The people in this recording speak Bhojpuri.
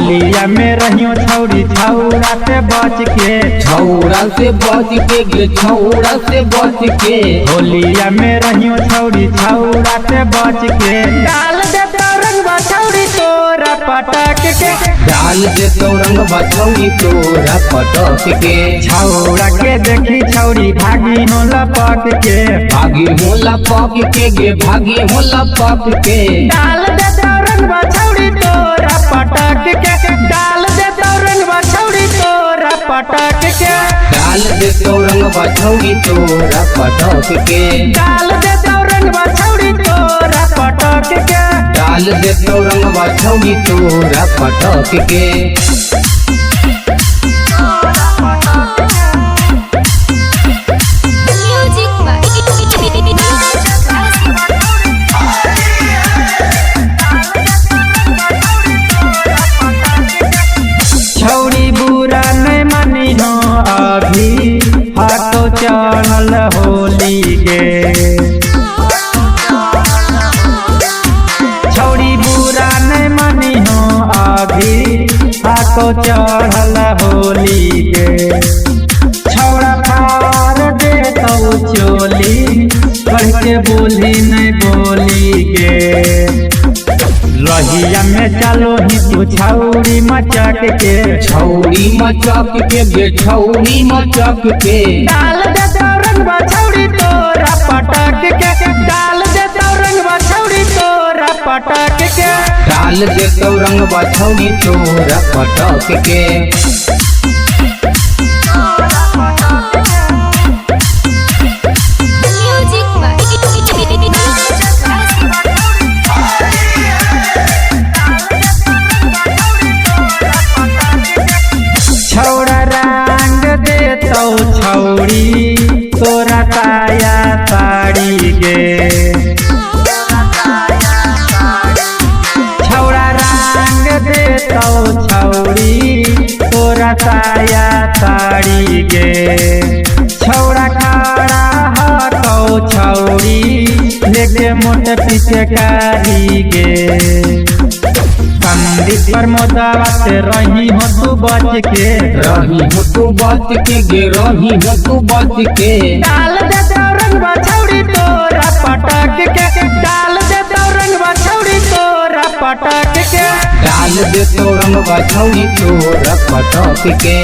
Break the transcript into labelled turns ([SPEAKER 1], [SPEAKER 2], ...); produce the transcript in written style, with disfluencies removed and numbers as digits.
[SPEAKER 1] होलिया में रहियो छौरी छौरा से बच के,
[SPEAKER 2] छौरा से बच के गे छौरा से बच के।
[SPEAKER 1] होलिया में रहियो छौरी छौरा से बच के, डाल दे तो रंगवा छौरी तोरा पटक के,
[SPEAKER 2] डाल दे तो रंगवा छौरी तोरा पटक के।
[SPEAKER 1] छौरा के देखी छौरी भागी हो लपक के,
[SPEAKER 2] भागी होला पक के गे भागी होला पक के।
[SPEAKER 1] डाल दे तो रंगवा छौरी तोरा पटक के, डाल दे तो रंगवा छौरी तोरा पटक के,
[SPEAKER 2] डाल दे तो रंगवा छौरी तोरा पटक के।
[SPEAKER 1] डाल दे तो रंगवा छौरी तोरा पटक के,
[SPEAKER 2] डाल दे तो रंगवा छौरी तोरा पटक के।
[SPEAKER 1] छौरी बुरा नहीं मानी हो अभी हाथों चढ़ल होली गे, छौरी बुरा नहीं मानी हो अभी हाथों चढ़ल होली गे, छौरा फार दे तो चोली कह के बोली नहीं बोली गे, रहिया में चलो ही तू छौरी मचक के,
[SPEAKER 2] छौरी मचक के गे छौरी मचक के।
[SPEAKER 1] डाल दे तो रंगवा छौरी तोरा पटक के, डाल दे तो रंगवा छौरी तोरा पटक के,
[SPEAKER 2] डाल दे तो रंगवा छौरी तोरा पटक के।
[SPEAKER 1] छौरा रंग दे तो छौरी तोरा साया साड़ी गे, छौरा रंग दे तो छौरी तोरा साया साड़ी गे, छौरा खड़ा हो तो छौरी लेके मोट पीछे कारी गे, संदीप प्रमोदवा से रही हो तू बच के,
[SPEAKER 2] रही हो तू बच के गे रही हो तू बच के।
[SPEAKER 1] डाल दे तो रंगवा छौरी तोरा पटक के, डाल दे तो रंगवा छौरी तोरा पटक के,
[SPEAKER 2] डाल दे तो रंगवा छौरी तोरा पटक के।